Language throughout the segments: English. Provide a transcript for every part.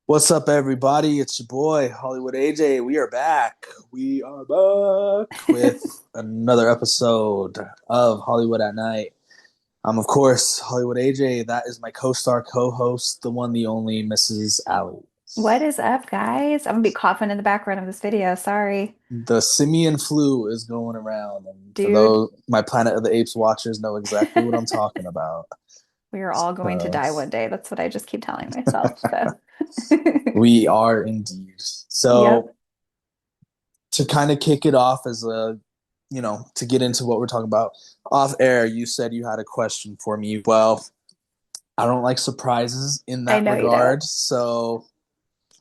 What's up, everybody? It's your boy, Hollywood AJ. We are back. We are back with another episode of Hollywood at Night. I'm, of course, Hollywood AJ. That is my co star, co host, the one, the only Mrs. Allie. What is up, guys? I'm gonna be coughing in the background of this video. Sorry. The simian flu is going around. And for Dude, those, my Planet of the Apes watchers know exactly what I'm talking about. we are all going to So, die one day. That's what I just keep telling myself. So, we are indeed. yep. So, to kind of kick it off as to get into what we're talking about off air, you said you had a question for me. Well, I don't like surprises in I that know you don't. regard. So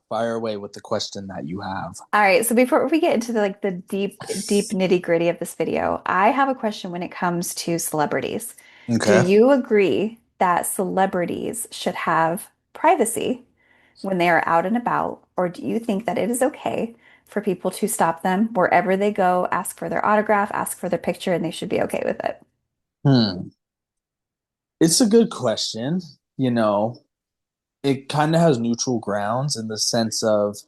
fire away with the question that you have. All right, so before we get into the deep, deep nitty-gritty of this video, I have a question when it comes to celebrities. Do Okay. you agree that celebrities should have privacy when they are out and about, or do you think that it is okay for people to stop them wherever they go, ask for their autograph, ask for their picture, and they should be okay with it? Hmm. It's a good question. You know, it kind of has neutral grounds in the sense of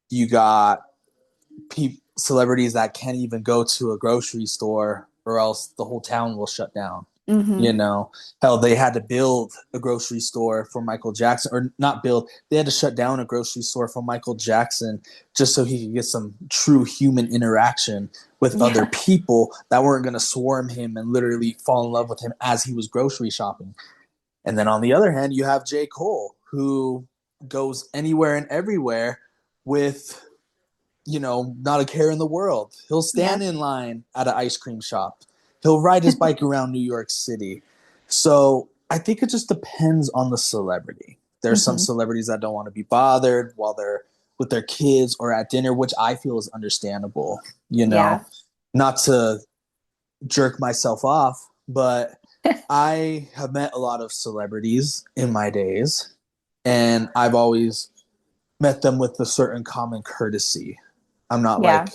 you got celebrities that can't even go to a grocery store or else the whole town will shut down. You Hmm. know, hell, they had to build a grocery store for Michael Jackson, or not build, they had to shut down a grocery store for Michael Jackson just so he could get some true human interaction with other Yeah. people that weren't going to swarm him and literally fall in love with him as he was grocery shopping. And then on the other hand, you have J. Cole, who goes anywhere and everywhere with not a care in the world. He'll Yeah. stand in line at an ice cream shop. He'll ride his bike around New York City. So I think it just depends on the celebrity. There's some Hmm. celebrities that don't want to be bothered while they're with their kids or at dinner, which I feel is understandable. You know, Yeah. not to jerk myself off, but I have met a lot of celebrities in my days, and I've always met them with a certain common courtesy. I'm not like Yeah.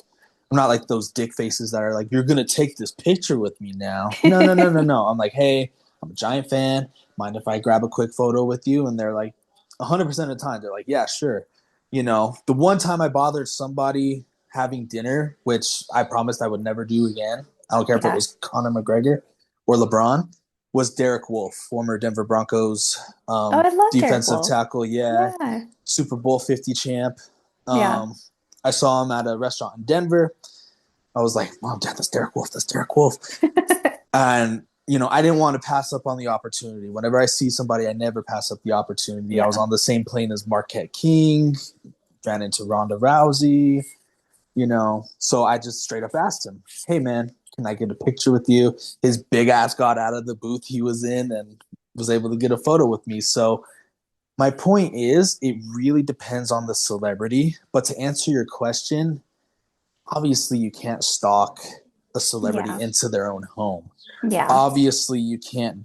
I'm not like those dick faces that are like, you're gonna take this picture with me now. No, no, no, no, no. I'm like, hey, I'm a giant fan. Mind if I grab a quick photo with you? And they're like, 100% of the time, they're like, yeah, sure. The one time I bothered somebody having dinner, which I promised I would never do again. I don't care if it Yeah. was Conor McGregor or LeBron. Was Derek Wolf, former Denver Broncos Oh, I love Derek defensive Wolf. tackle? Yeah, Yeah. Super Bowl 50 champ. Yeah. Um, I saw him at a restaurant in Denver. I was like, Mom, Dad, that's Derek Wolf. That's Derek Wolf. And, I didn't want to pass up on the opportunity. Whenever I see somebody, I never pass up the opportunity. I was Yeah. on the same plane as Marquette King, ran into Ronda Rousey. So I just straight up asked him, hey, man, can I get a picture with you? His big ass got out of the booth he was in and was able to get a photo with me. So my point is, it really depends on the celebrity. But to answer your question, obviously you can't stalk a celebrity Yeah. into their own home. Yeah. Obviously you can't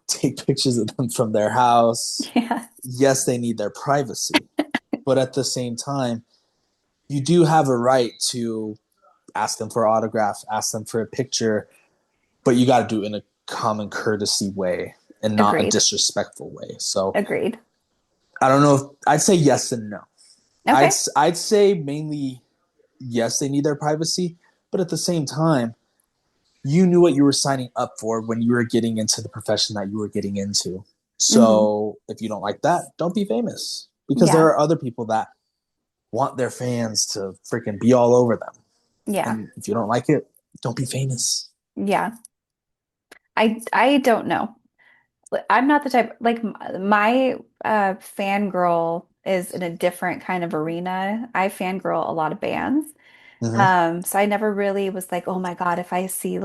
take pictures of them from their house. Yeah. Yes, they need their privacy. But at the same time, you do have a right to ask them for autographs, ask them for a picture, but you got to do it in a common courtesy way and not a Agreed. disrespectful way. So Agreed. I don't know if I'd say yes and no. I'd Okay. I'd say mainly yes, they need their privacy, but at the same time, you knew what you were signing up for when you were getting into the profession that you were getting into. Hmm. So if you don't like that, don't be famous because there Yeah. are other people that want their fans to freaking be all over them. Yeah. And if you don't like it, don't be famous. Yeah. I don't know. I'm not the type my fangirl is in a different kind of arena. I fangirl a lot of bands. Mm-hmm. So I never really was like, oh my God, if I see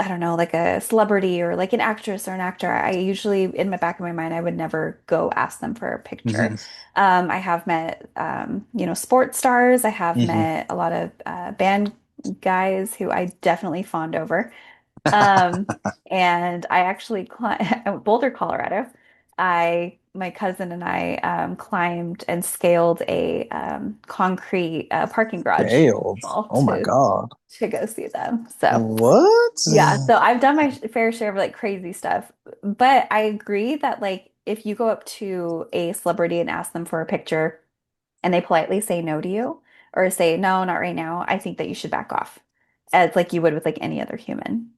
I don't know, like a celebrity or like an actress or an actor, I usually, in my back of my mind, I would never go ask them for a picture. Mm-hmm. I have met, sports stars. I have Mm-hmm. met a lot of band guys who I definitely fawned over. Um, and I actually, Boulder, Colorado, I my cousin and I climbed and scaled a concrete parking garage Failed. wall Oh my God. to go see them. So What? yeah, so I've done my fair share of like crazy stuff, but I agree that like if you go up to a celebrity and ask them for a picture and they politely say no to you or say no, not right now, I think that you should back off as like you would with like any other human.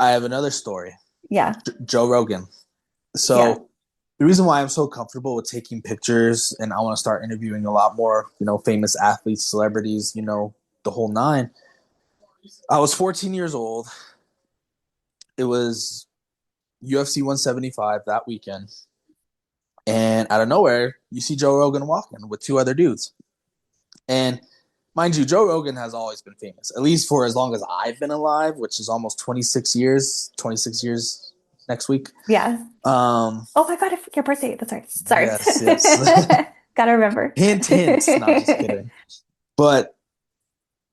I have another story. Yeah. Joe Rogan. Yeah. So the reason why I'm so comfortable with taking pictures and I want to start interviewing a lot more, famous athletes, celebrities, the whole nine. I was 14 years old. It was UFC 175 that weekend. And out of nowhere, you see Joe Rogan walking with two other dudes. And mind you, Joe Rogan has always been famous, at least for as long as I've been alive, which is almost 26 years, 26 years next week. Yeah. Um, Oh my God, your birthday. That's right. Sorry. yes, yes. Gotta remember. Hint, hint. Not just kidding. But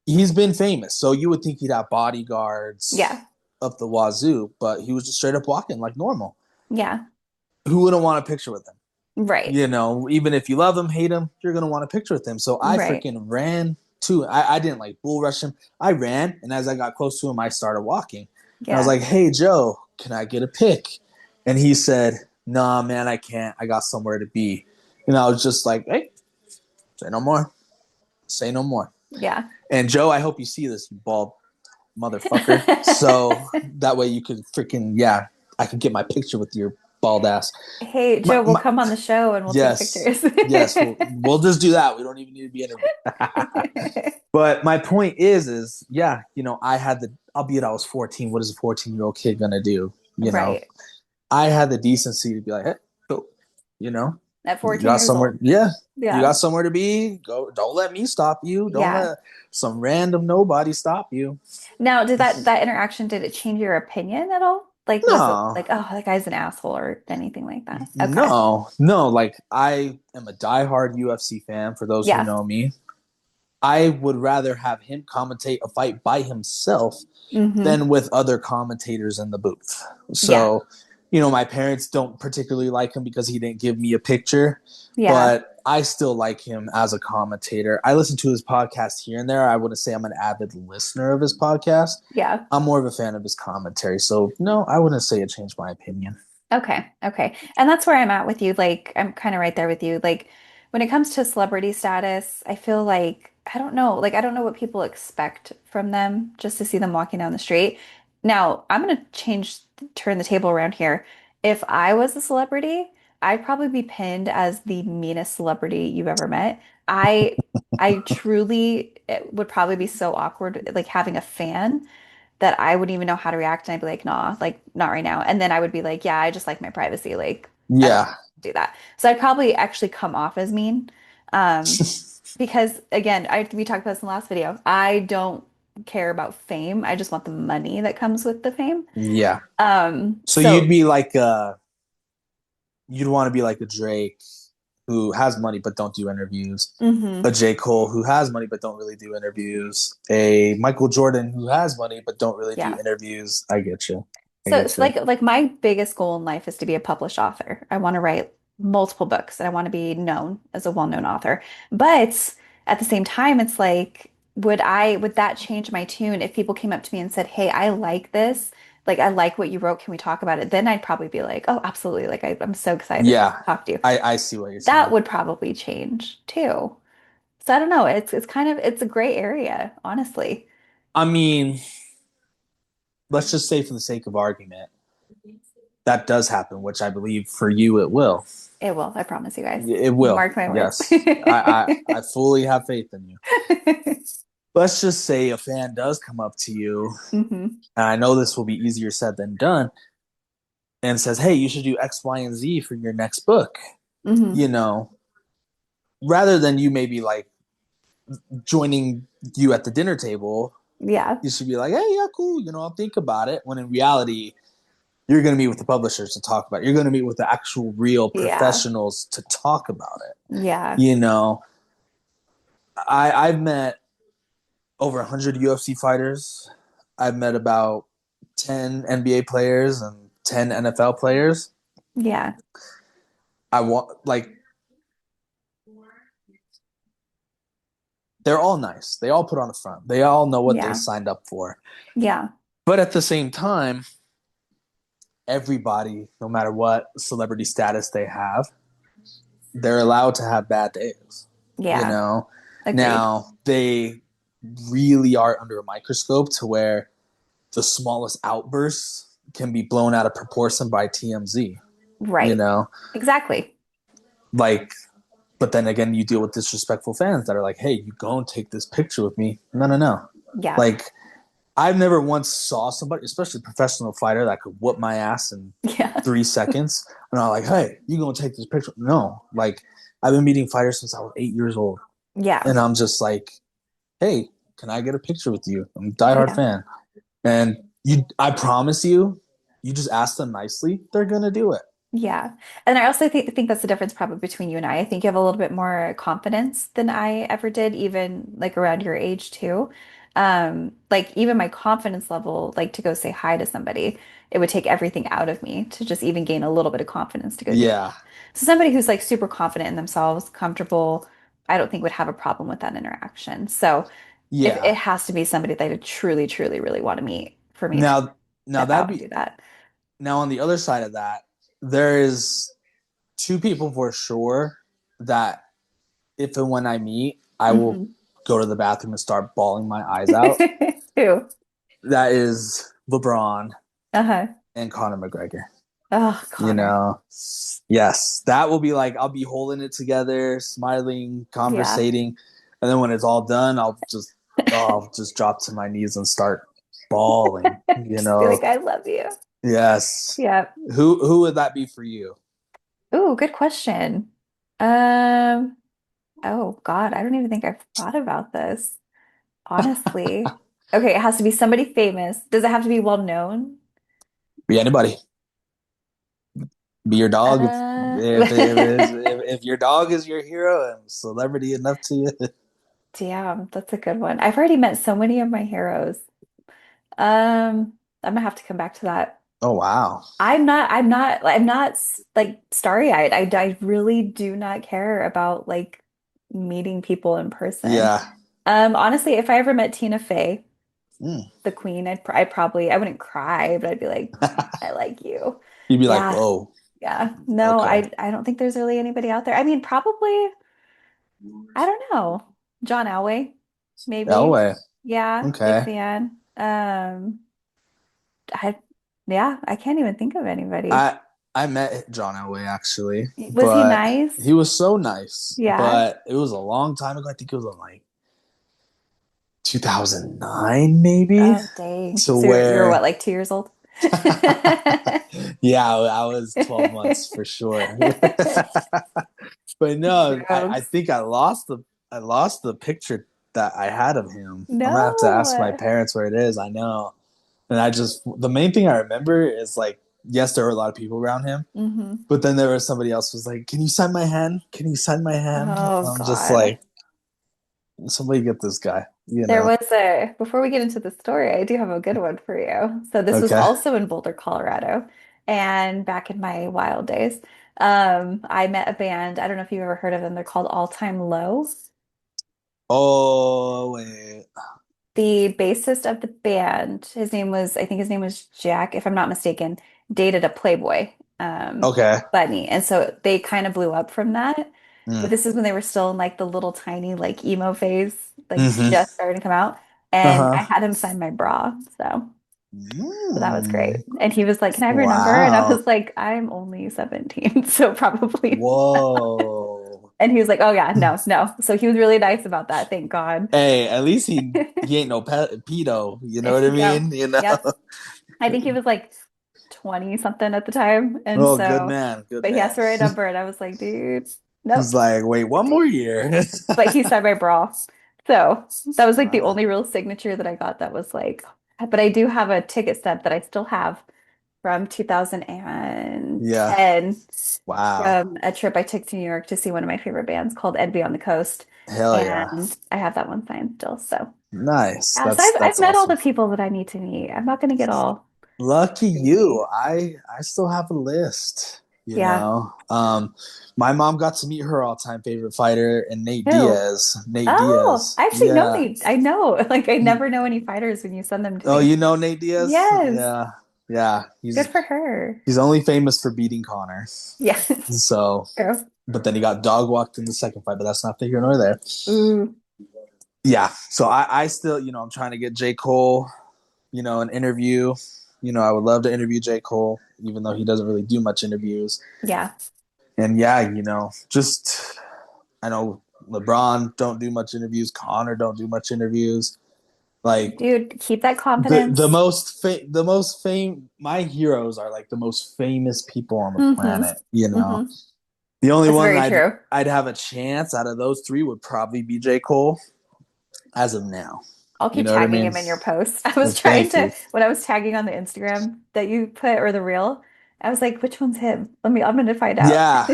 he's been famous. So you would think he'd have bodyguards Yeah. up the wazoo, but he was just straight up walking like normal. Yeah. Who wouldn't want a picture with him? Right. Even if you love him, hate him, you're gonna want a picture with him. So I Right. freaking ran to. I didn't like bull rush him. I ran, and as I got close to him, I started walking. And I was Yeah. like, "Hey, Joe, can I get a pic?" And he said, "Nah, man, I can't. I got somewhere to be." And I was just like, "Hey, say no more. Say no more." Yeah. And Joe, I hope you see this, you bald motherfucker. So that way you could freaking I could get my picture with your bald ass. Hey, My, Joe, we'll my, come on the show and we'll take yes, pictures. yes, we'll just do that. We don't even need to be interviewed. But my point is, I had albeit I was 14. What is a 14-year-old kid gonna do? Right. I had the decency to be like, hey, go, you know, At you 14 got years somewhere, old. yeah, you Yeah. got somewhere to be. Go, don't let me stop you. Don't Yeah. let some random nobody stop you. Now, did that interaction, did it change your opinion at all? Like, was it No, like, oh, that guy's an asshole or anything like that? Okay. no. Like I am a diehard UFC fan. For those who Yeah. know me, I would rather have him commentate a fight by himself Mm-hmm. than with other commentators in the booth. Yeah. So, my parents don't particularly like him because he didn't give me a picture, Yeah. but I still like him as a commentator. I listen to his podcast here and there. I wouldn't say I'm an avid listener of his podcast. Yeah. I'm more of a fan of his commentary. So, no, I wouldn't say it changed my opinion. Okay. Okay. And that's where I'm at with you. Like, I'm kind of right there with you. Like, when it comes to celebrity status, I feel like, I don't know, like, I don't know what people expect from them just to see them walking down the street. Now, I'm going to turn the table around here. If I was a celebrity, I'd probably be pinned as the meanest celebrity you've ever met. I truly it would probably be so awkward, like having a fan that I wouldn't even know how to react. And I'd be like, nah, like not right now. And then I would be like, yeah, I just like my privacy. Like, I don't Yeah. do that. So I'd probably actually come off as mean. Um, because again, we talked about this in the last video. I don't care about fame. I just want the money that comes with the fame. Yeah. So So you'd want to be like a Drake who has money but don't do interviews, a mhm. J. Cole who has money but don't really do interviews, a Michael Jordan who has money but don't really do Yeah. interviews. I get you. I So get it's you. like my biggest goal in life is to be a published author. I want to write multiple books and I want to be known as a well-known author. But at the same time, it's like, would that change my tune if people came up to me and said, "Hey, I like this. Like I like what you wrote. Can we talk about it?" Then I'd probably be like, "Oh, absolutely. Like I'm so excited to Yeah, talk to you." I see what you're That saying. would probably change too. So I don't know. It's kind of it's a gray area, honestly. I mean, let's just say for the sake of argument, that does happen, which I believe for you it will. It will, I promise you guys. It will. Mark my words. Yes. I fully have faith in you. Let's just say a fan does come up to you, hmm and I know this will be easier said than done, and says, "Hey, you should do X, Y, and Z for your next book." hmm You know, rather than you maybe like joining you at the dinner table, Yeah. you should be like, "Hey, yeah, cool. I'll think about it." When in reality, you're going to meet with the publishers to talk about it. You're going to meet with the actual real Yeah. professionals to talk about it. Yeah. You know, I've met over 100 UFC fighters. I've met about 10 NBA players and 10 NFL players. Yeah. I want like they're all nice. They all put on a front. They all know what they Yeah. signed up for. Yeah. But at the same time, everybody, no matter what celebrity status they have, they're allowed to have bad days. You Yeah. know, Agreed. now they really are under a microscope to where the smallest outbursts can be blown out of proportion by TMZ. You Right. know, Exactly. like, but then again, you deal with disrespectful fans that are like, "Hey, you go and take this picture with me." No, no, no. Yeah. Like, I've never once saw somebody, especially a professional fighter, that could whoop my ass in Yeah. 3 seconds, and I'm like, "Hey, you gonna take this picture?" No, like, I've been meeting fighters since I was 8 years old, Yeah. and I'm just like, "Hey, can I get a picture with you?" I'm a diehard Yeah. fan, and I promise you, you just ask them nicely, they're gonna do it. Yeah. And I also think that's the difference probably between you and I. I think you have a little bit more confidence than I ever did, even like around your age too. Like even my confidence level, like to go say hi to somebody, it would take everything out of me to just even gain a little bit of confidence to go do that. Yeah, So somebody who's like super confident in themselves, comfortable, I don't think would have a problem with that interaction. So if yeah. it has to be somebody that I truly, truly, really want to meet for me to Now, now step that'd out and do be that. now on the other side of that, there is two people for sure that if and when I meet, I will Hmm. go to the bathroom and start bawling my eyes out. Who? That is LeBron Uh-huh. and Conor McGregor. Oh, You Connor. know, yes, that will be like I'll be holding it together, smiling, Yeah. conversating, and then when it's all done, I'll just drop to my knees and start bawling. You Just be know, like, I love you. yes. Yeah. Who would that be for you? Ooh, good question. Um, oh God, I don't even think I've thought about this, honestly. Okay, it has to be somebody famous. Does it have to be well known? Be anybody. Be your dog. If your dog is your hero and celebrity enough to you. Damn, that's a good one. I've already met so many of my heroes. I'm gonna have to come back to that. Oh wow. I'm not like starry-eyed. I really do not care about like meeting people in person. Yeah. Honestly, if I ever met Tina Fey, Mm. the queen, I'd probably, I wouldn't cry, but I'd be like, I like you. You'd be like, Yeah. whoa. Yeah. No, Okay. I don't think there's really anybody out there. I mean, probably, I don't know. John Elway, maybe. Elway. Yeah, big Okay. fan. I yeah, I can't even think of anybody. I I met John Elway actually, Was he but nice? he was so nice. Yeah. But it was a long time ago. I think it was in like 2009 maybe, Oh, dang. to So you're what, where like 2 years old? yeah, I was 12 months for sure. But no, I Gross. think I lost the picture that I had of him. I'm gonna have to ask my No. parents where it is. I know. And I just the main thing I remember is like, yes, there were a lot of people around him, Hmm. but then there was somebody else who was like, "Can you sign my hand? Can you sign my hand?" Oh I'm just God. like, somebody get this guy, you There know? was before we get into the story, I do have a good one for you. So this was Okay. also in Boulder, Colorado, and back in my wild days. I met a band. I don't know if you've ever heard of them. They're called All Time Low. Oh wait. The bassist of the band, I think his name was Jack, if I'm not mistaken, dated a Playboy Okay. bunny. And so they kind of blew up from that. But Mm. this is when they were still in like the little tiny like emo phase, like Mm-hmm. just starting to come out. And I Uh-huh. had him sign my bra. So that was great. Mm. And he was like, "Can I have your number?" And I Wow. was like, "I'm only 17, so probably." Whoa. And he was like, "Oh yeah, no, no." So he was really nice about that, thank God. Hey, at least he ain't no pedo. You know what I No. mean? You know. Yep. I think he was like 20 something at the time. And Oh, good so, man. Good but he asked man. for a number and I was like, dude, nope. He's like, wait, one more year. But he signed my bra. So that was like the Wow. only real signature that I got that was like, but I do have a ticket stub that I still have from Yeah. 2010 Wow. from a trip I took to New York to see one of my favorite bands called Envy on the Coast. Hell yeah. And I have that one signed still. So Nice. yeah, so I've That's met all awesome. the people that I need to meet. I'm not going to get all Lucky crazy. you. I still have a list. you Yeah. know. My mom got to meet her all-time favorite fighter, and Nate Who? Diaz. Nate Oh, Diaz. I actually know Yeah. Nate. I know. Like I never know any fighters when you send them to Oh, me. you know Nate Diaz? Yes. Yeah. Yeah. Good for her. He's only famous for beating Connor. Yeah. So, True. but then he got dog walked in the second fight, but that's not here nor there. Ooh. Yeah. So I still, I'm trying to get J. Cole, an interview. I would love to interview J. Cole, even though he doesn't really do much interviews. Yeah. And yeah, just I know LeBron don't do much interviews, Connor don't do much interviews. Like Dude, keep that the confidence. most fame my heroes are like the most famous people on the Mm-hmm. planet. Mm-hmm. The only That's one very I'd true. I'd have a chance out of those three would probably be J. Cole as of now. I'll You keep know what I tagging mean? him in your post. I was trying Thank to, you. when I was tagging on the Instagram that you put or the reel, I was like, which one's him? I'm gonna find out. Yeah,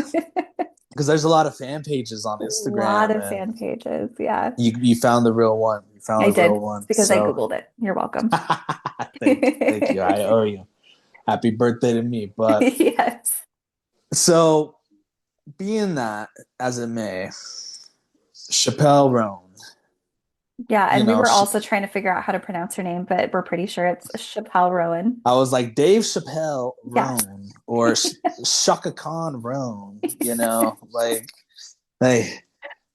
because there's a lot of fan pages on A lot Instagram, of and fan pages. Yeah, you found the real one. You found I the did. real It's one. because I So Googled it. You're welcome. thank you. I owe you. Happy birthday to me. But Yes. so being that as it may, Chappell Roan, Yeah, you and we know, were sh- also trying to figure out how to pronounce her name, but we're pretty sure it's Chappell Rowan. I was like Dave Chappelle Yeah. Roan or Shaka Khan Roan, like hey,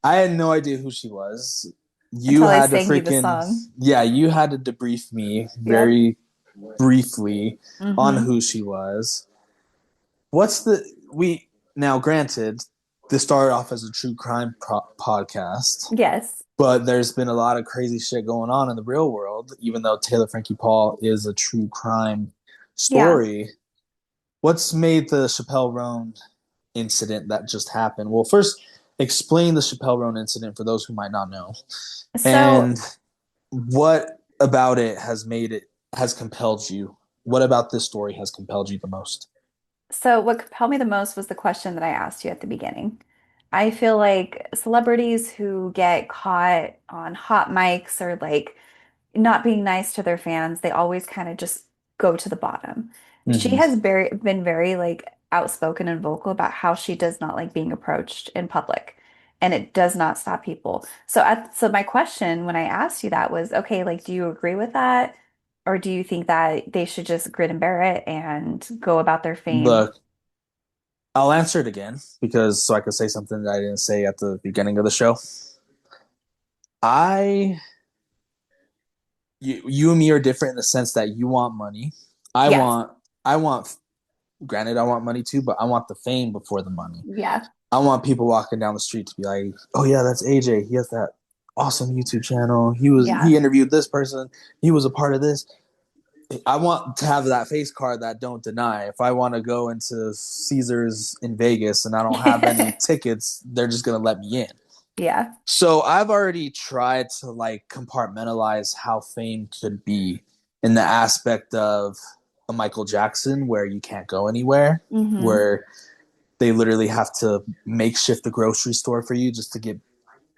I had no idea who she was. You Until I had to sang you the freaking song. yeah, you had to debrief me Yep. very briefly on Mm-hmm. who she was. What's the we now? Granted, this started off as a true crime podcast, Yes. but there's been a lot of crazy shit going on in the real world. Even though Taylor Frankie Paul is a true crime Yeah. story, what's made the Chappelle Roan incident that just happened? Well, first, explain the Chappelle Roan incident for those who might not know, So and what about it has compelled you. What about this story has compelled you the most? So, what compelled me the most was the question that I asked you at the beginning. I feel like celebrities who get caught on hot mics or like not being nice to their fans, they always kind of just go to the bottom. She Mm-hmm. has been very like outspoken and vocal about how she does not like being approached in public, and it does not stop people. So my question when I asked you that was, okay, like, do you agree with that? Or do you think that they should just grin and bear it and go about their fame? Look, I'll answer it again because so I could say something that I didn't say at the beginning of the show. I, you and me are different in the sense that you want money. I Yes. want, I want. Granted, I want money too, but I want the fame before the money. Yeah. I want people walking down the street to be like, "Oh yeah, that's AJ. He has that awesome YouTube channel. He Yeah. interviewed this person. He was a part of this." I want to have that face card that don't deny. If I want to go into Caesars in Vegas and I don't have any tickets, they're just gonna let me in. Yeah. So I've already tried to like compartmentalize how fame could be in the aspect of a Michael Jackson where you can't go anywhere, Hmm. where they literally have to makeshift the grocery store for you just to get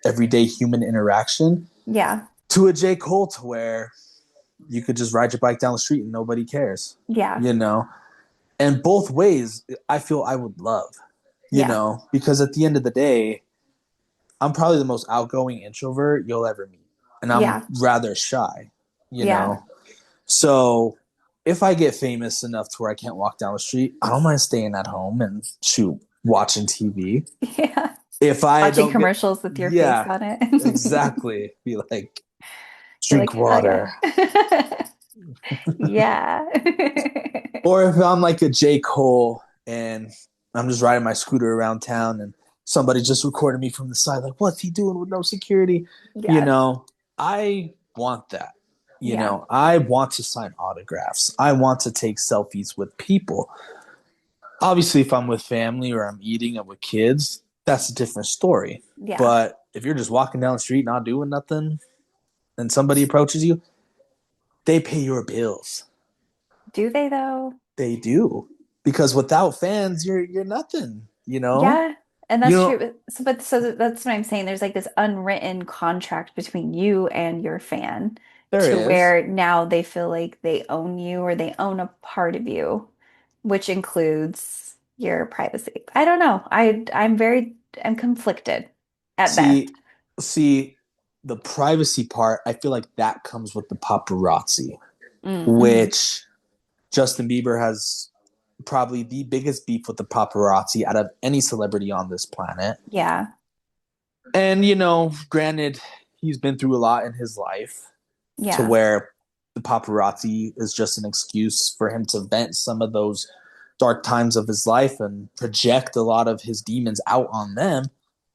everyday human interaction, Yeah. to a J. Cole to where you could just ride your bike down the street and nobody cares, Yeah. you know? And both ways, I feel I would love, Yeah. because at the end of the day, I'm probably the most outgoing introvert you'll ever meet. And I'm Yeah. rather shy, you Yeah. know? So if I get famous enough to where I can't walk down the street, I don't mind staying at home and shoot, watching TV. Yeah. If I Watching don't get, commercials with your face yeah, on it. exactly. Be like, You're drink like, hell yeah. water. Yeah. Or if I'm like a J. Cole and I'm just riding my scooter around town and somebody just recorded me from the side, like, what's he doing with no security? You Yeah. know, I want that. Yeah. I want to sign autographs. I want to take selfies with people. Obviously, if I'm with family or I'm eating and with kids, that's a different story. Yeah. But if you're just walking down the street not doing nothing and somebody approaches you, they pay your bills. Do they though? They do. Because without fans, you're nothing, you know? Yeah. And You that's know, true. So that's what I'm saying. There's like this unwritten contract between you and your fan there to is. where now they feel like they own you or they own a part of you, which includes your privacy. I don't know. I'm conflicted at best. See, see, the privacy part, I feel like that comes with the paparazzi, Mm-hmm. which Justin Bieber has probably the biggest beef with the paparazzi out of any celebrity on this planet. Yeah. And, granted, he's been through a lot in his life to Yeah. where the paparazzi is just an excuse for him to vent some of those dark times of his life and project a lot of his demons out on them.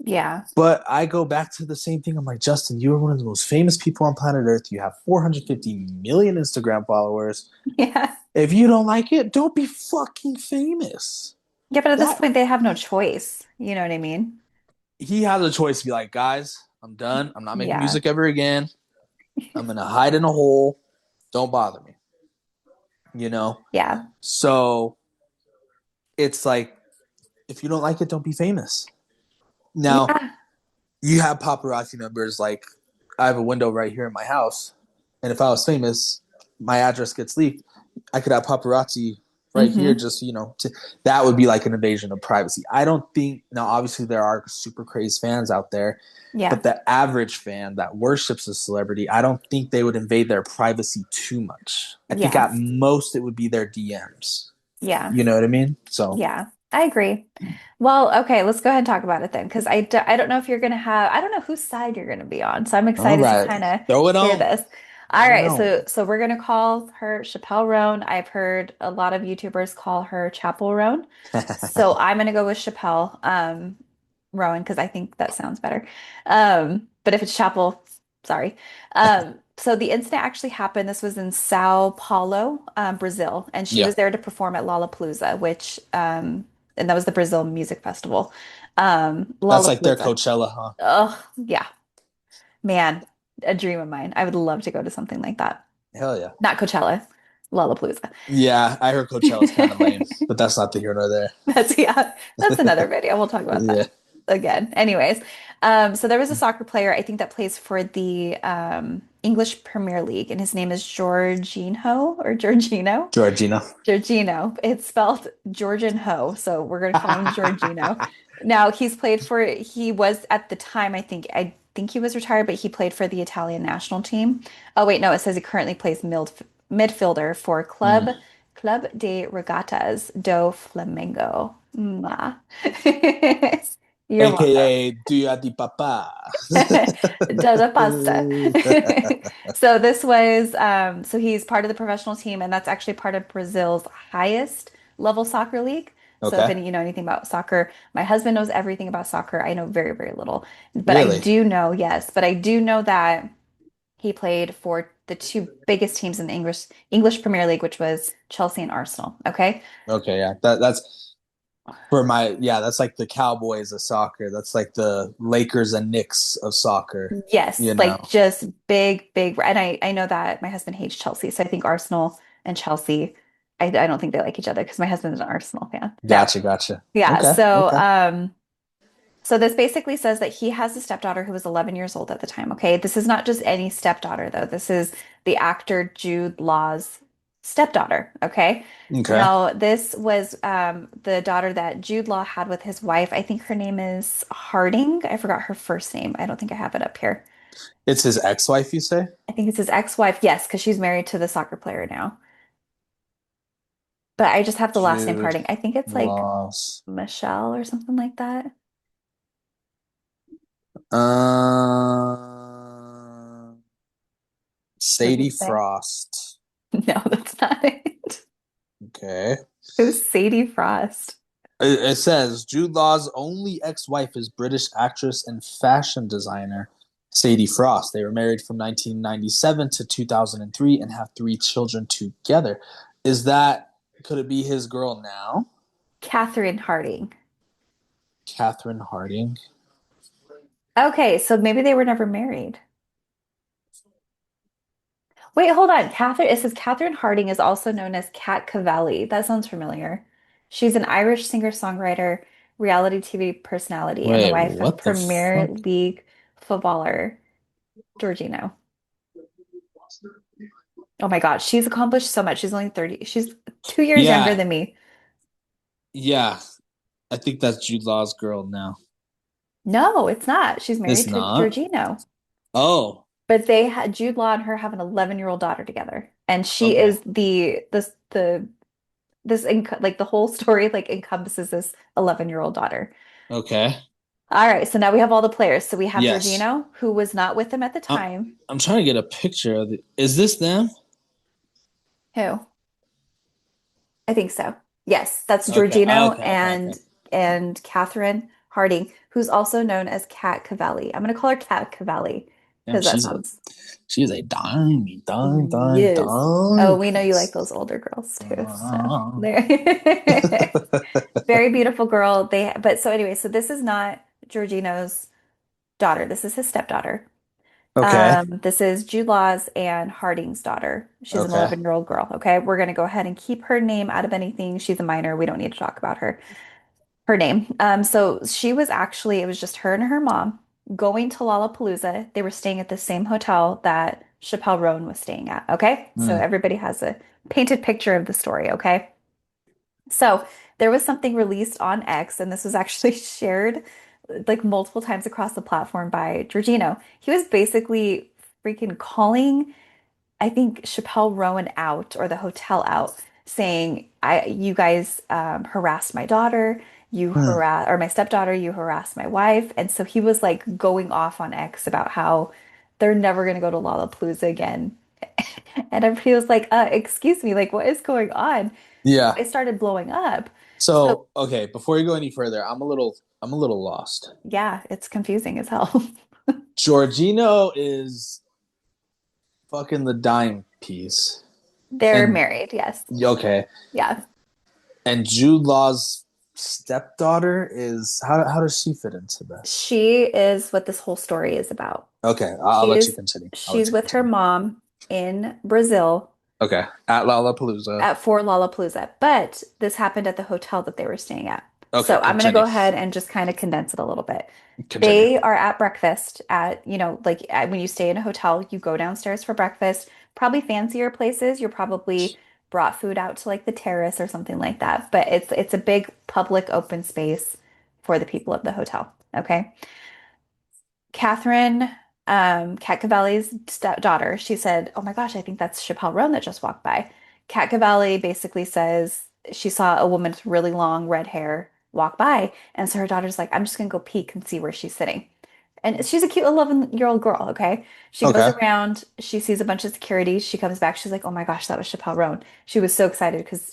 Yeah. But I go back to the same thing. I'm like, Justin, you are one of the most famous people on planet Earth. You have 450 million Instagram followers. Yeah. If you don't like it, don't be fucking famous. Yeah, but at this That point they have no choice. You know what I mean? he has a choice to be like, guys, I'm done. I'm not making Yeah. music ever again. I'm gonna hide in a hole. Don't bother me. You know? Yeah. So it's like, if you don't like it, don't be famous. Now, Yeah. you have paparazzi numbers. Like, I have a window right here in my house, and if I was famous, my address gets leaked. I could have paparazzi right here, Mm-hmm. just that would be like an invasion of privacy. I don't think now. Obviously, there are super crazed fans out there, Yeah. but the average fan that worships a celebrity, I don't think they would invade their privacy too much. I think Yeah. at most it would be their DMs. Yeah. You know what I mean? So, Yeah, I agree. Well, okay, let's go ahead and talk about it then, because I don't know if you're going to have, I don't know whose side you're going to be on. So I'm all excited to right, kind of throw it hear on, this. All bring it right, on. so we're going to call her Chappell Roan. I've heard a lot of YouTubers call her Chappell Roan. So I'm going to go with Chappell Rowan because I think that sounds better. But if it's Chappell, sorry. So the incident actually happened. This was in Sao Paulo, Brazil, and she Yeah, was there to perform at Lollapalooza, which and that was the Brazil Music Festival. that's like their Lollapalooza. Coachella, huh? Oh, yeah, man, a dream of mine. I would love to go to something like that. Hell yeah. Not Coachella, Lollapalooza. Yeah, I heard Coachella's kind of lame, but that's not the here nor there. That's yeah, that's another video. We'll talk about Yeah, that again. Anyways, so there was a soccer player I think that plays for the English Premier League, and his name is Jorginho or Jorginho. Georgina. Jorginho. It's spelled Georgian Ho, so we're gonna call him Jorginho. Now he was at the time, I think he was retired, but he played for the Italian national team. Oh wait, no, it says he currently plays midfielder for Mm. Club de Regatas do Flamengo. Mwah. You're welcome. AKA Dia di Papa. Da pasta. So this was so he's part of the professional team, and that's actually part of Brazil's highest level soccer league. So if Okay, any you know anything about soccer, my husband knows everything about soccer. I know very, very little. But I really? do know, yes, but I do know that he played for the two biggest teams in the English Premier League, which was Chelsea and Arsenal. Okay. Okay, yeah. That's for my yeah. That's like the Cowboys of soccer. That's like the Lakers and Knicks of soccer. Yes, You like know, just big, big. And I know that my husband hates Chelsea, so I think Arsenal and Chelsea, I don't think they like each other because my husband's an Arsenal fan. No, gotcha, gotcha. yeah. Okay, okay. So this basically says that he has a stepdaughter who was 11 years old at the time. Okay, this is not just any stepdaughter though. This is the actor Jude Law's stepdaughter. Okay. Okay. Now, this was the daughter that Jude Law had with his wife. I think her name is Harding. I forgot her first name. I don't think I have it up here. It's his ex-wife, you say? I think it's his ex-wife. Yes, because she's married to the soccer player now. But I just have the last name Jude Harding. I think it's like Loss. Michelle or something like that. What do you Sadie say? Frost. No, that's not it. Okay. Who's Sadie Frost? It says Jude Law's only ex-wife is British actress and fashion designer Sadie Frost. They were married from 1997 to 2003 and have three children together. Is that could it be his girl now? Catherine Harding. Catherine Harding. Okay, so maybe they were never married. Wait, hold on. It says Catherine Harding is also known as Kat Cavalli. That sounds familiar. She's an Irish singer-songwriter, reality TV personality, and the Wait, wife of what the Premier fuck? League footballer Georgino. Oh my God, she's accomplished so much. She's only 30. She's 2 years younger Yeah, than me. yeah. I think that's Jude Law's girl now. No, it's not. She's It's married to not. Georgino. Oh, But they had Jude Law and her have an 11-year-old daughter together. And she okay. is like the whole story like encompasses this 11-year-old daughter. Okay. All right, so now we have all the players. So we have Yes. Georgino, who was not with them at the I'm time. I'm trying to get a picture of it. Is this them? Who? I think so. Yes, that's Okay. Georgino Okay. and Catherine Harding, who's also known as Cat Cavalli. I'm gonna call her Cat Cavalli Damn, because that sounds she is a yes. Oh, dime we know you like piece. those older girls too. So there. Very beautiful girl. But so anyway, so this is not Georgino's daughter. This is his stepdaughter. Okay. This is Jude Law's and Harding's daughter. She's an Okay. 11-year-old girl. Okay. We're going to go ahead and keep her name out of anything. She's a minor. We don't need to talk about her name. So she was actually, it was just her and her mom going to Lollapalooza. They were staying at the same hotel that Chappell Roan was staying at. Okay. So Hmm. everybody has a painted picture of the story. Okay. So there was something released on X, and this was actually shared like multiple times across the platform by Giorgino. He was basically freaking calling, I think, Chappelle Rowan out or the hotel out, saying, you guys harassed my daughter, you Hmm. harass or my stepdaughter, you harassed my wife. And so he was like going off on X about how they're never gonna go to Lollapalooza again. And everybody was like, excuse me, like what is going on? Yeah. It started blowing up. So So, okay, before you go any further, I'm a little lost. yeah, it's confusing as hell. Giorgino is fucking the dime piece. They're And married, yes. okay. Yeah. And Jude Law's stepdaughter is how does she fit into this? She is what this whole story is about. Okay, I'll let you She's continue. I'll let she's you with her continue. mom in Brazil Okay, at Lollapalooza. at for Lollapalooza, but this happened at the hotel that they were staying at. Okay, So I'm going to go continue. ahead and just kind of condense it a little bit. Continue. They are at breakfast at, when you stay in a hotel, you go downstairs for breakfast. Probably fancier places, you're probably brought food out to like the terrace or something like that. But it's a big public open space for the people of the hotel. Okay. Catherine, Cat Cavalli's stepdaughter, she said, "Oh my gosh, I think that's Chappelle Roan that just walked by." Cat Cavalli basically says she saw a woman with really long red hair walk by, and so her daughter's like, "I'm just gonna go peek and see where she's sitting." And she's a cute 11-year-old girl, okay? She goes Okay, around, she sees a bunch of security, she comes back, she's like, "Oh my gosh, that was Chappelle Roan." She was so excited because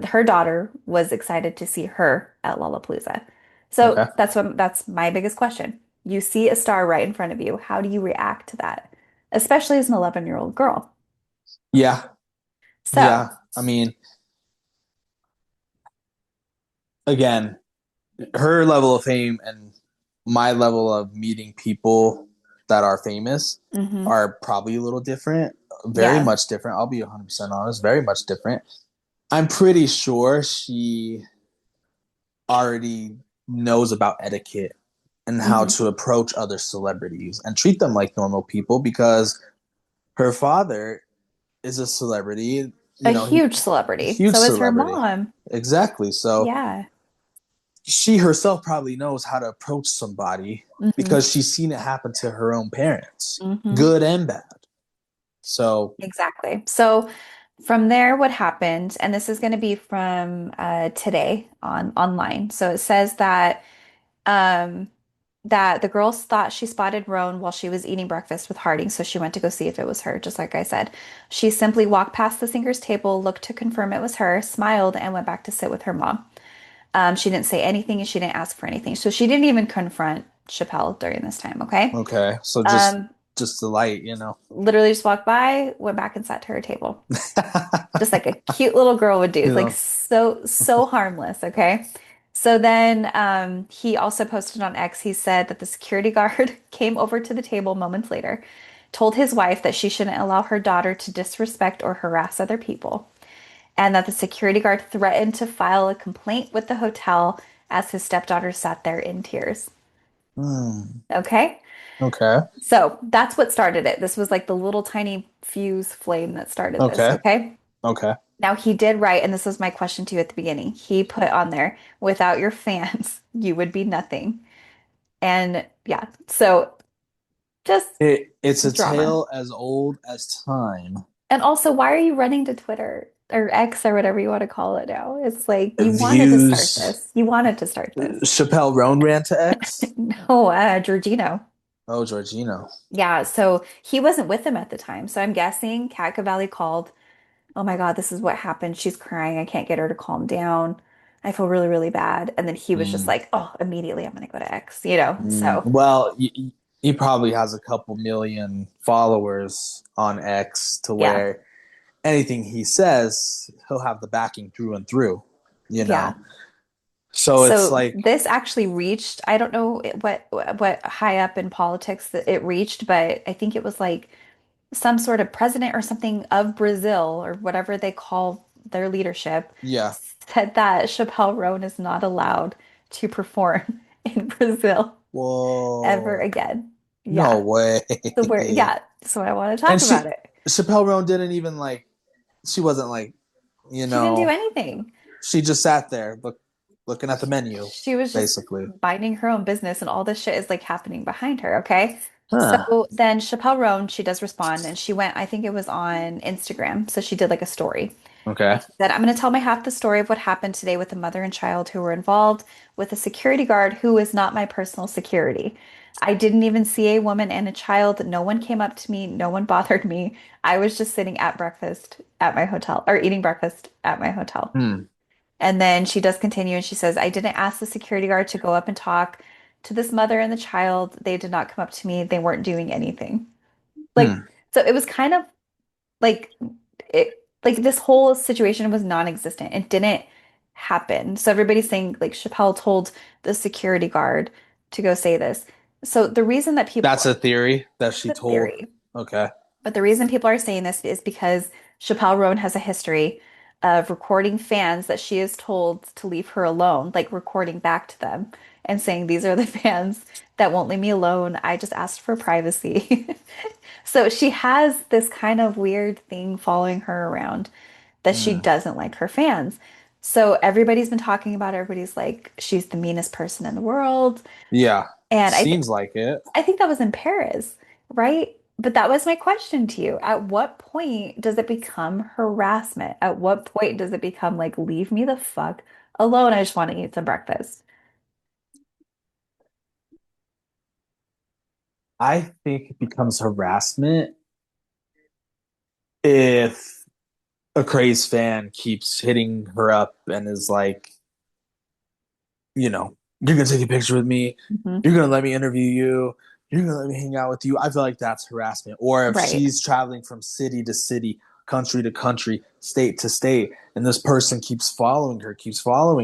her daughter was excited to see her at Lollapalooza. So okay. that's my biggest question. You see a star right in front of you. How do you react to that? Especially as an 11-year-old girl. Yeah, So, yeah. I mean, again, her level of fame and my level of meeting people that are famous mhm. are probably a little different, very Yeah, much different. I'll be 100% honest, very much different. I'm pretty sure she already knows about etiquette and how mhm. to approach other celebrities and treat them like normal people because her father is a celebrity, A he huge celebrity. huge So is her celebrity. mom. Exactly. So Yeah. she herself probably knows how to approach somebody Hmm. because she's seen it happen to her own parents, Hmm. good and bad. So, Exactly. So from there, what happened, and this is going to be from today on online. So it says um, that the girls thought she spotted Roan while she was eating breakfast with Harding, so she went to go see if it was her, just like I said. She simply walked past the singer's table, looked to confirm it was her, smiled, and went back to sit with her mom. She didn't say anything and she didn't ask for anything. So she didn't even confront Chappelle during this time, okay? okay. So Um, just the light. literally just walked by, went back and sat to her table. Just like a cute little girl would do. you It's like know. so harmless, okay? So then he also posted on X, he said that the security guard came over to the table moments later, told his wife that she shouldn't allow her daughter to disrespect or harass other people, and that the security guard threatened to file a complaint with the hotel as his stepdaughter sat there in tears. Hmm. Okay? Okay. So that's what started it. This was like the little tiny fuse flame that started this, Okay. okay? Okay. Now he did write, and this was my question to you at the beginning. He put on there, without your fans, you would be nothing. And yeah, so just It's a drama. tale as old as time. And also, why are you running to Twitter or X or whatever you want to call it now? It's like you wanted to start Views. this. You wanted to start this. Chappell Roan ran to X. No, Georgino. Oh, Georgino. Yeah, so he wasn't with them at the time. So I'm guessing Cat Valley called, oh my God, this is what happened. She's crying. I can't get her to calm down. I feel really, really bad. And then he was just Mm, like, oh, immediately I'm gonna go to X, you know? So Well, he probably has a couple million followers on X to yeah, where anything he says, he'll have the backing through and through, you yeah. know? So it's So like, this actually reached, I don't know what high up in politics that it reached, but I think it was like some sort of president or something of Brazil or whatever they call their leadership yeah. said that Chappelle Roan is not allowed to perform in Brazil ever Whoa. again. No Yeah. way. So we're yeah, so I want to And talk about it. Chappelle Roan didn't even like, she wasn't like, you She didn't do know, anything. she just sat there looking at the menu, She was just basically. minding her own business and all this shit is like happening behind her, okay? Huh. So then Chappelle Roan, she does respond and she went, I think it was on Instagram. So she did like a story. Okay. And she said, I'm going to tell my half the story of what happened today with the mother and child who were involved with a security guard who is not my personal security. I didn't even see a woman and a child. No one came up to me. No one bothered me. I was just sitting at breakfast at my hotel or eating breakfast at my hotel. Hmm. And then she does continue and she says, I didn't ask the security guard to go up and talk to this mother and the child. They did not come up to me. They weren't doing anything. Like, Hmm. so it was kind of like like this whole situation was non-existent. It didn't happen. So everybody's saying like Chappelle told the security guard to go say this. So the reason that people That's a theory that it's she a told. theory. Okay. But the reason people are saying this is because Chappelle Roan has a history of recording fans that she is told to leave her alone, like recording back to them and saying, these are the fans that won't leave me alone. I just asked for privacy. So she has this kind of weird thing following her around that she Hmm. doesn't like her fans. So everybody's been talking about it. Everybody's like, she's the meanest person in the world. Yeah. And Seems like it. I think that was in Paris, right? But that was my question to you. At what point does it become harassment? At what point does it become like, leave me the fuck alone? I just want to eat some breakfast. I think it becomes harassment if a crazed fan keeps hitting her up and is like, you're gonna take a picture with me, Hmm. you're gonna let me interview you, you're gonna let me hang out with you. I feel like that's harassment. Or if Right. she's traveling from city to city, country to country, state to state, and this person keeps following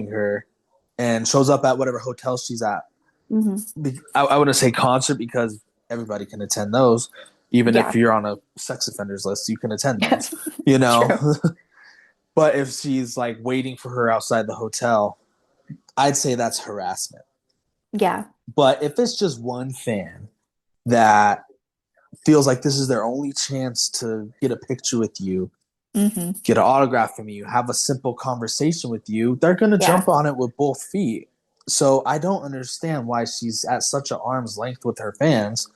her, and shows up at whatever hotel she's at. Hmm. I wouldn't say concert because everybody can attend those. Even if Yeah. you're on a sex offenders list, you can attend those, you know? True. But if she's like waiting for her outside the hotel, I'd say that's harassment. Yeah. But if it's just one fan that feels like this is their only chance to get a picture with you, Hmm. get an autograph from you, have a simple conversation with you, they're going to Yeah. jump on it with both feet. So I don't understand why she's at such an arm's length with her fans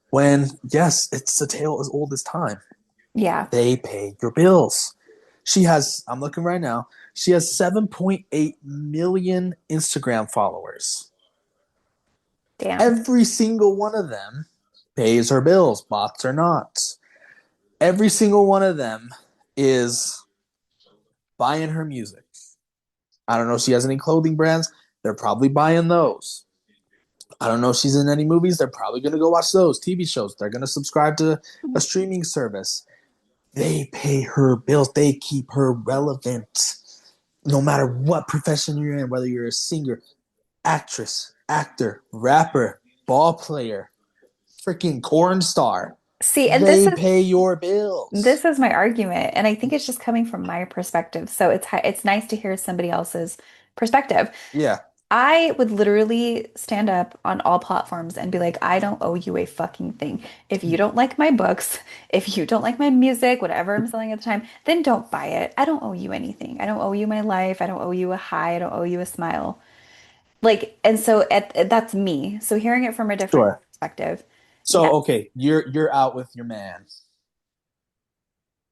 when, yes, it's a tale as old as time. Yeah. They pay your bills. She has, I'm looking right now, she has 7.8 million Instagram followers. Damn. Every single one of them pays her bills, bots or not. Every single one of them is buying her music. I don't know if she has any clothing brands. They're probably buying those. I don't know if she's in any movies. They're probably going to go watch those TV shows. They're going to subscribe to a streaming service. They pay her bills. They keep her relevant. No matter what profession you're in, whether you're a singer, actress, actor, rapper, ball player, freaking corn star, See, and they pay your bills. this is my argument, and I think it's just coming from my perspective. So it's nice to hear somebody else's perspective. Yeah. I would literally stand up on all platforms and be like, I don't owe you a fucking thing. If you don't like my books, if you don't like my music, whatever I'm selling at the time, then don't buy it. I don't owe you anything. I don't owe you my life. I don't owe you a hi. I don't owe you a smile. Like, and so that's me. So hearing it from a different Sure. perspective, So yeah, okay, you're out with your man.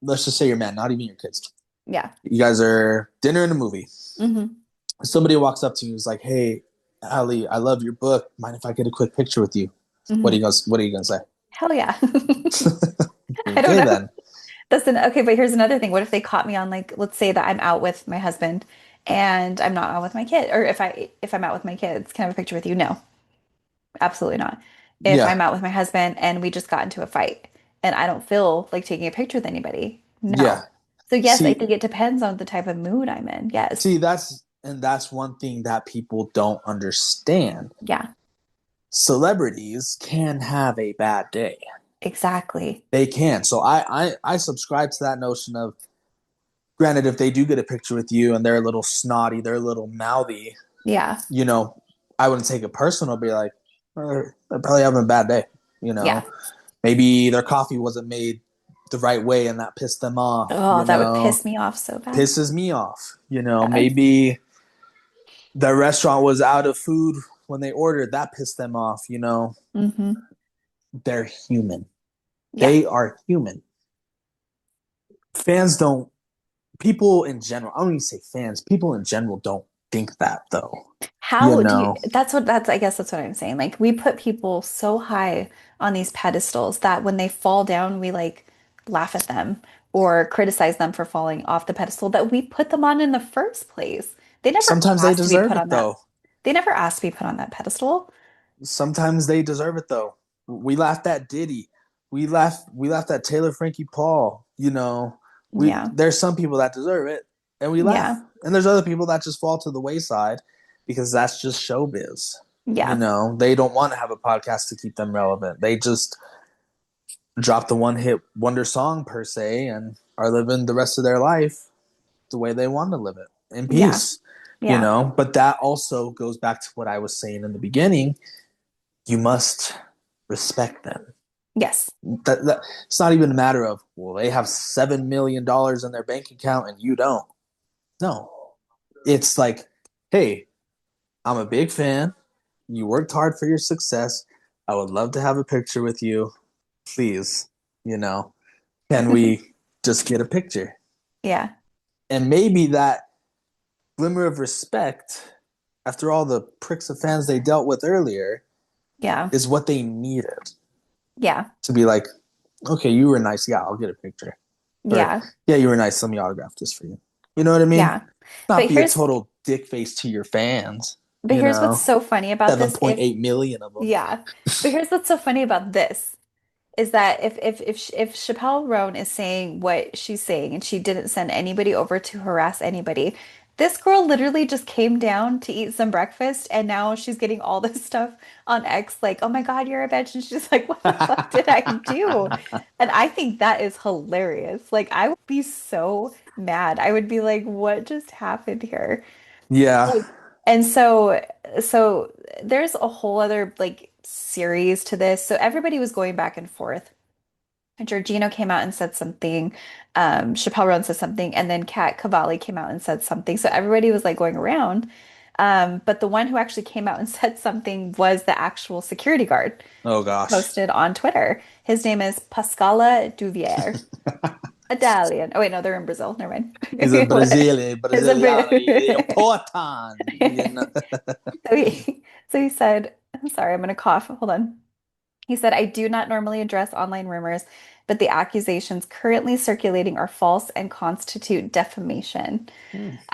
Let's just say your man, not even your kids. yeah. You guys are dinner and a movie. Hmm. Somebody walks up to you and is like, "Hey, Ali, I love your book. Mind if I get a quick picture with you?" Hmm. What are you gonna say? Hell yeah. I don't Okay, know. then. Okay, but here's another thing. What if they caught me on like, let's say that I'm out with my husband and I'm not out with my kid, or if I'm out with my kids, can I have a picture with you? No, absolutely not. If Yeah, I'm out with my husband and we just got into a fight and I don't feel like taking a picture with anybody, no. yeah. So yes, I See, think it depends on the type of mood I'm in. Yes. that's one thing that people don't understand. Yeah, Celebrities can have a bad day. exactly. They can. So I subscribe to that notion of, granted, if they do get a picture with you and they're a little snotty, they're a little mouthy, Yeah. you know, I wouldn't take it personal. Be like, they're probably having a bad day. You Yeah. know, maybe their coffee wasn't made the right way and that pissed them off. Oh, that would piss me off so bad. Pisses me off. Yes. Maybe the restaurant was out of food when they ordered. That pissed them off. Hmm. They're human. Yeah. They are human. Fans don't, people in general, I don't even say fans, people in general don't think that though. You How do you, know, I guess that's what I'm saying. Like we put people so high on these pedestals that when they fall down, we like laugh at them or criticize them for falling off the pedestal that we put them on in the first place. They never sometimes they asked to be deserve put it on that. though. They never asked to be put on that pedestal. Sometimes they deserve it though. We laughed at Diddy. We laughed at Taylor Frankie Paul. We Yeah. there's some people that deserve it and we laugh. Yeah. And there's other people that just fall to the wayside because that's just showbiz. Yeah. They don't want to have a podcast to keep them relevant. They just drop the one hit wonder song per se and are living the rest of their life the way they want to live it in Yeah. peace. Yeah. But that also goes back to what I was saying in the beginning. You must respect them. Yes. That it's not even a matter of, well, they have $7 million in their bank account and you don't. No, it's like, hey, I'm a big fan. You worked hard for your success. I would love to have a picture with you. Please, you know, can we just get a picture? Yeah. And maybe that glimmer of respect, after all the pricks of fans they dealt with earlier, Yeah. is what they needed Yeah. to be like, okay, you were nice. Yeah, I'll get a picture. Or, Yeah. yeah, you were nice. Let me autograph this for you. You know what I mean? Yeah. Not But be a here's total dick face to your fans. but here's what's so funny about this. If 7.8 million of them. Yeah. But here's what's so funny about this is that if Chappell Roan is saying what she's saying and she didn't send anybody over to harass anybody, this girl literally just came down to eat some breakfast and now she's getting all this stuff on X like, "Oh my God, you're a bitch." And she's like, "What the fuck did I do?" And I think that is hilarious. Like I would be so mad. I would be like, "What just happened here?" Yeah. Like, and so there's a whole other like series to this. So everybody was going back and forth. And Giorgino came out and said something. Chappelle Roan said something, and then Kat Cavalli came out and said something. So everybody was like going around. But the one who actually came out and said something was the actual security guard Oh, gosh. posted on Twitter. His name is Pascala Duvier. Italian. Oh wait, no, they're in Brazil. Never mind. He's a Brazilian, It's a Braziliano, important. So he said, I'm sorry, I'm gonna cough. Hold on. He said, I do not normally address online rumors, but the accusations currently circulating are false and constitute defamation.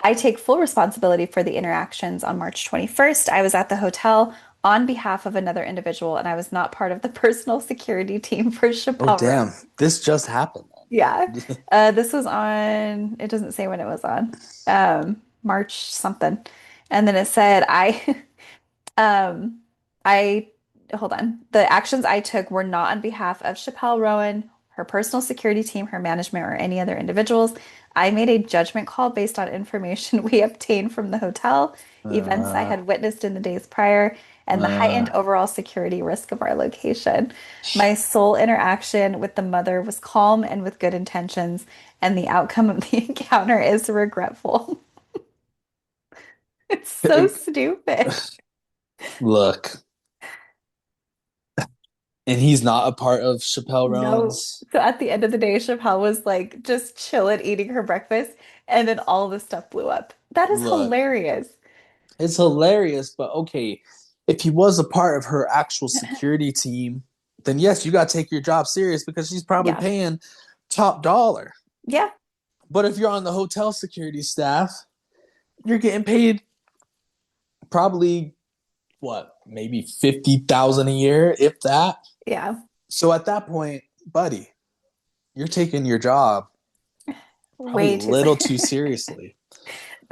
I take full responsibility for the interactions on March 21st. I was at the hotel on behalf of another individual, and I was not part of the personal security team for Oh, Chappelle Roan. damn. This just happened. Yeah. This was on, it doesn't say when it was on, March something. And then it said, um, I, hold on. The actions I took were not on behalf of Chappelle Rowan, her personal security team, her management, or any other individuals. I made a judgment call based on information we obtained from the hotel, events I Uh, had witnessed in the days prior, and the heightened uh, overall security risk of our location. My sole interaction with the mother was calm and with good intentions, and the outcome of the encounter is regretful. It's so stupid. look, and he's not a part of Chappelle No. Roan's. So at the end of the day, Chappelle was like just chilling, eating her breakfast, and then all this stuff blew up. That is Look, hilarious. it's hilarious, but okay, if he was a part of her actual security team, then yes, you got to take your job serious because she's probably Yeah. paying top dollar. Yeah. But if you're on the hotel security staff, you're getting paid probably what, maybe 50,000 a year, if that. Yeah. So at that point, buddy, you're taking your job probably a Way too. little too seriously.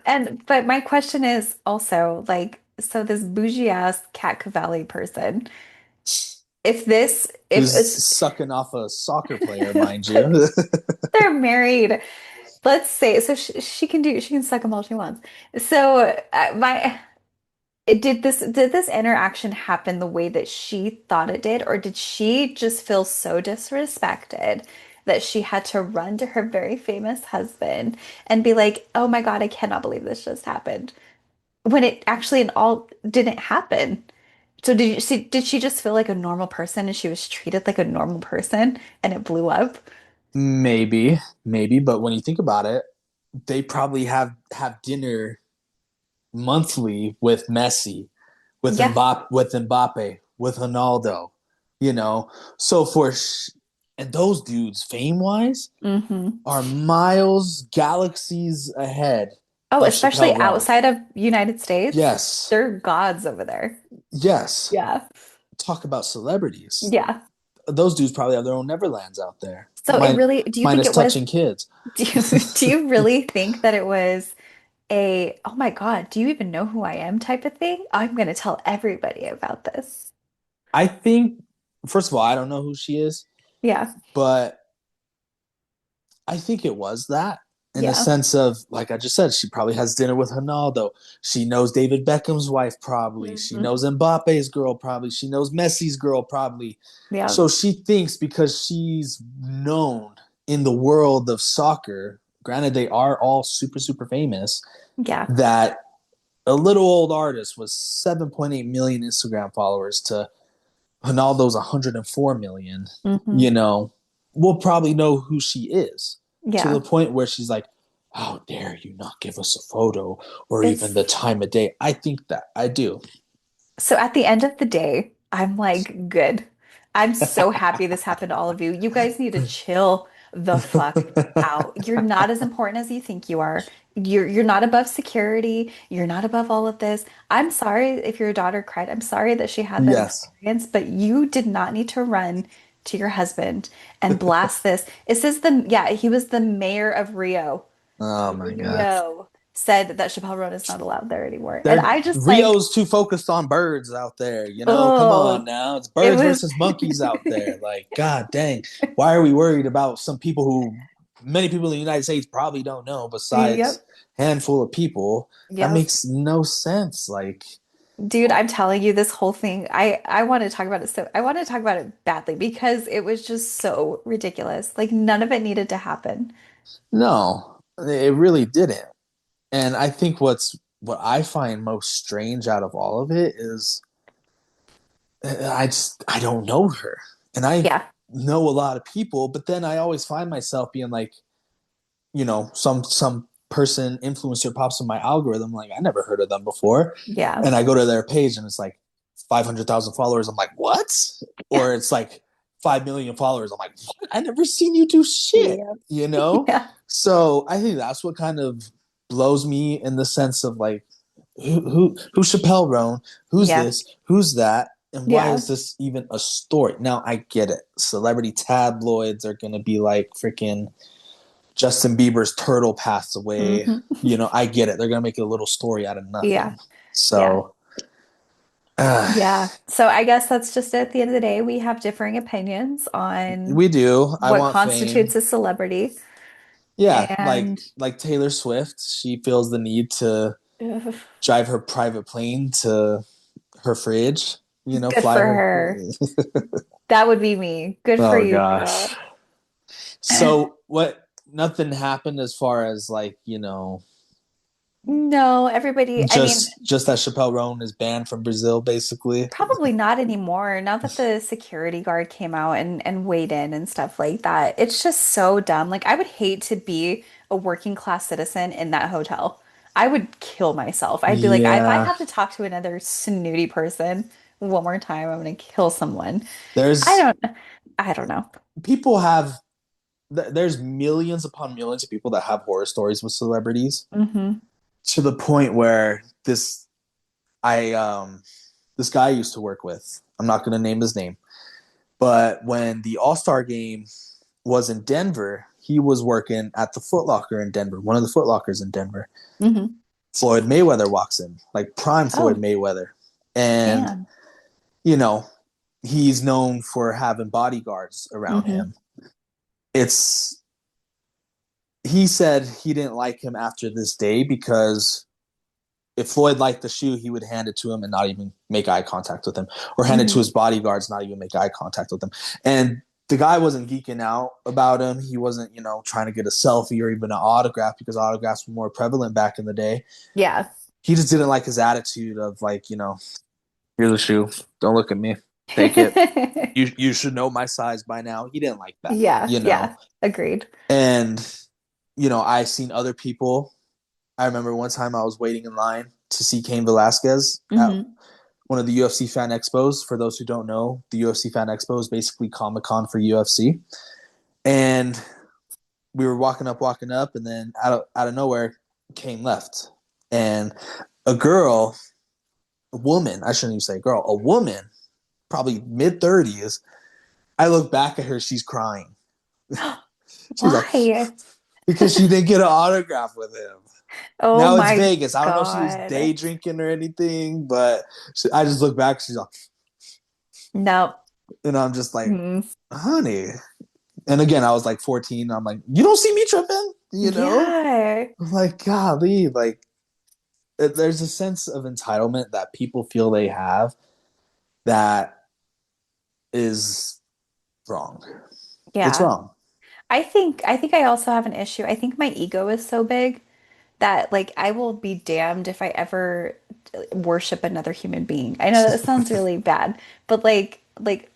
And but my question is also like, so this bougie ass Cat Cavalli person, if Who's it's sucking off a soccer player, mind you. they're married, let's say, so she can suck them all she wants. So my did this interaction happen the way that she thought it did, or did she just feel so disrespected that she had to run to her very famous husband and be like, "Oh my God, I cannot believe this just happened," when it actually in all didn't happen? So did she just feel like a normal person and she was treated like a normal person and it blew up? Maybe, but when you think about it, they probably have dinner monthly with Messi, Yeah. With Mbappe, with Ronaldo, you know. So and those dudes, fame wise, Hmm. are miles, galaxies ahead Oh, of especially Chappelle Roan. outside of United States, Yes, they're gods over there. yes. Yeah. Talk about celebrities. Yeah. Those dudes probably have their own Neverlands out there, So it really, do you think minus it was, touching kids. do you really think that it was a, oh my God, do you even know who I am type of thing? I'm going to tell everybody about this. I think, first of all, I don't know who she is, Yeah. but I think it was that in the Yeah. sense of, like I just said, she probably has dinner with Ronaldo. She knows David Beckham's wife, probably. She Hmm. knows Mbappe's girl, probably. She knows Messi's girl, probably. Yeah. So she thinks because she's known in the world of soccer, granted, they are all super, super famous, Yeah. that a little old artist with 7.8 million Instagram followers to Ronaldo's 104 million, Hmm. you know, will probably know who she is to the Yeah. point where she's like, how dare you not give us a photo or even the It's time of day? I think that I do. so at the end of the day, I'm like, good. I'm so happy this happened to all of you. You guys need to chill the fuck out. You're not as important as you think you are. You're not above security. You're not above all of this. I'm sorry if your daughter cried. I'm sorry that she had that Yes. experience, but you did not need to run to your husband and blast this. It says yeah, he was the mayor of Rio. Oh my God. Rio said that Chappelle Roan is not allowed there anymore. And They're I just like, Rio's too focused on birds out there, you know. Come on oh, now. It's it birds was, versus monkeys out there. Like, God dang. Why are we worried about some people who many people in the United States probably don't know besides yep, a handful of people? That yep. makes no sense. Like, Dude, I'm telling you, this whole thing, I want to talk about it so I want to talk about it badly because it was just so ridiculous. Like none of it needed to happen. no, it really didn't. And I think what I find most strange out of all of it is I don't know her. And I Yeah. know a lot of people, but then I always find myself being like, you know, some person influencer pops in my algorithm, like I never heard of them before, Yeah. and I go to their page and it's like 500,000 followers. I'm like, what? Yeah. Or it's like 5 million followers. I'm like, what? I never seen you do shit, Yeah. you know. Yeah. So I think that's what kind of blows me in the sense of like, who's Chappelle Roan? Who's Yeah. this? Who's that? And why Yeah. is this even a story? Now I get it. Celebrity tabloids are gonna be like freaking Justin Bieber's turtle passed away. Hmm. You know, I get it. They're gonna make a little story out of Yeah. nothing. Yeah. So Yeah. So I guess that's just it. At the end of the day, we have differing opinions on We do. I what want fame. constitutes a celebrity. Yeah, And like Taylor Swift, she feels the need to ugh, drive her private plane to her fridge, good fly for her. her. That would be me. Good for Oh you, gosh. girl. So what nothing happened as far as No, everybody, I mean, just that Chappell Roan is banned from Brazil, basically. probably not anymore. Now that the security guard came out and weighed in and stuff like that, it's just so dumb. Like, I would hate to be a working class citizen in that hotel. I would kill myself. I'd be like, if I Yeah. have to talk to another snooty person one more time, I'm gonna kill someone. I There's don't, I don't know. people have there's millions upon millions of people that have horror stories with celebrities Hmm. to the point where I this guy I used to work with. I'm not going to name his name, but when the All-Star game was in Denver, he was working at the Foot Locker in Denver, one of the Foot Lockers in Denver. Hmm. Floyd Mayweather walks in, like prime Floyd Oh, Mayweather. And, damn. you know, he's known for having bodyguards around Hmm. him. It's he said he didn't like him after this day because if Floyd liked the shoe, he would hand it to him and not even make eye contact with him, or hand it to Hmm. his bodyguards, not even make eye contact with him. And the guy wasn't geeking out about him. He wasn't, trying to get a selfie or even an autograph because autographs were more prevalent back in the day. Yeah. He just didn't like his attitude of like, here's a shoe. Don't look at me. Take it. You should know my size by now. He didn't like that, Yeah, yeah, agreed. And I seen other people. I remember one time I was waiting in line to see Cain Velasquez at Hmm. one of the UFC fan expos. For those who don't know, the UFC fan expo is basically Comic Con for UFC. And we were walking up, and then out of nowhere, Cain left, and a girl, a woman, I shouldn't even say girl, a woman, probably mid 30s. I look back at her, she's crying. She's like, Why? because she didn't get an autograph with him. Oh Now it's my Vegas. I don't know if she was day God. drinking or anything, but I just look back. She's like, No. and I'm just like, Mm. honey. And again, I was like 14. I'm like, you don't see me tripping, Yeah. I'm like, golly, like there's a sense of entitlement that people feel they have that is wrong. It's Yeah. wrong. I think I also have an issue. I think my ego is so big that like I will be damned if I ever worship another human being. I know that sounds really bad, but like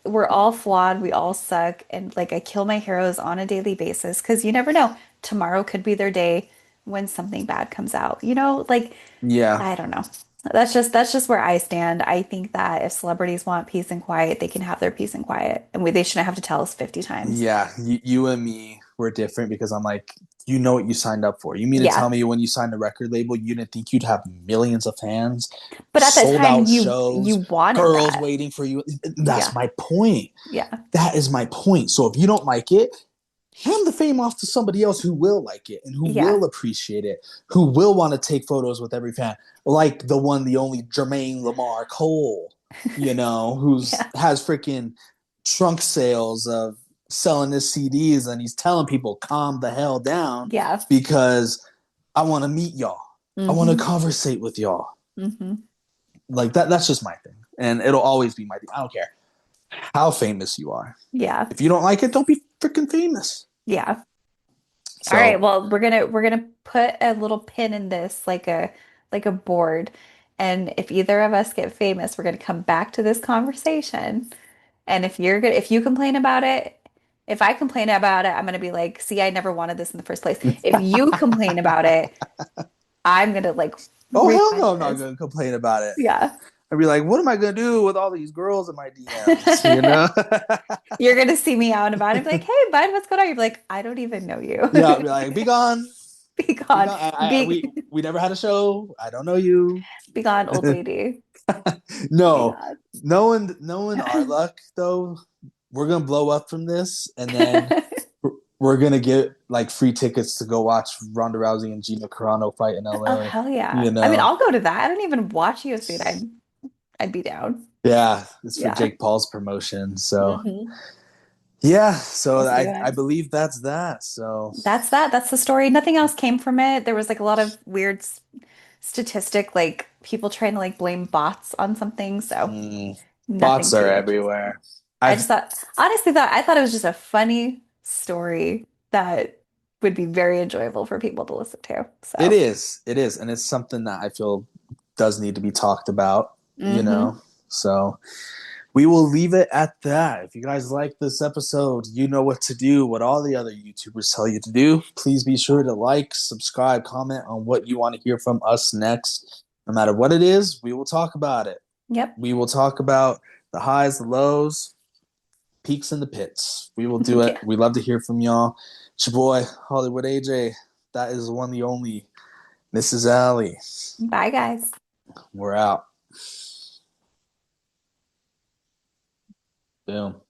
we're all flawed, we all suck, and like I kill my heroes on a daily basis because you never know. Tomorrow could be their day when something bad comes out. Like Yeah. I don't know. That's just where I stand. I think that if celebrities want peace and quiet, they can have their peace and quiet, and they shouldn't have to tell us 50 times. Yeah. You and me were different because I'm like, you know what you signed up for. You mean to tell Yeah. me when you signed a record label, you didn't think you'd have millions of fans, But at that sold time out you shows, wanted girls that. waiting for you? That's Yeah. my point. Yeah. That is my point. So if you don't like it, hand the fame off to somebody else who will like it and who Yeah. will appreciate it, who will want to take photos with every fan, like the one, the only Jermaine Lamar Cole, who's Yeah. has freaking trunk sales of selling his CDs, and he's telling people calm the hell down Yeah. because I want to meet y'all. I want to Hmm. conversate with y'all. Hmm. Like that's just my thing. And it'll always be my thing. I don't care how famous you are. Yeah. If you don't like it, don't be freaking famous. Yeah. All right. So Well, we're gonna put a little pin in this, like a board. And if either of us get famous, we're gonna come back to this conversation. And if you complain about it, if I complain about it, I'm gonna be like, see, I never wanted this in the first place. If you complain about it, I'm gonna like oh hell rewind no, I'm not this. gonna complain about it. Yeah. I'd be like, what am I gonna do with all these girls in my DMs? You know? You're gonna see me out and about and be like, hey, bud, what's going on? You're like, I don't even know you. Yeah, I'd be like, be gone, Be be gone. gone. Be We never had a show. I don't know you. be gone, old lady. Be No, gone. knowing our luck though, we're gonna blow up from this, and then we're gonna get like free tickets to go watch Ronda Rousey and Gina Carano fight in Oh, LA. hell yeah. You I mean, know? I'll go to that. I don't even watch UFC. I'd be down. Yeah, it's for Yeah. Jake Paul's promotion. So Hmm. yeah, so That's a good I one. believe that's that. So That's that. That's the story. Nothing else came from it. There was like a lot of weird statistic, like people trying to like blame bots on something. So mm, nothing bots are too interesting. everywhere. I I've just thought, honestly, I thought it was just a funny story that would be very enjoyable for people to listen to. So, it is, and it's something that I feel does need to be talked about. You know, hmm. so we will leave it at that. If you guys like this episode, you know what to do, what all the other YouTubers tell you to do. Please be sure to like, subscribe, comment on what you want to hear from us next. No matter what it is, we will talk about it. Yep. We will talk about the highs, the lows, peaks, and the pits. We will do it. Yeah. We love to hear from y'all. It's your boy, Hollywood AJ. That is the one, the only, Mrs. Alley. Bye, guys. We're out. Boom.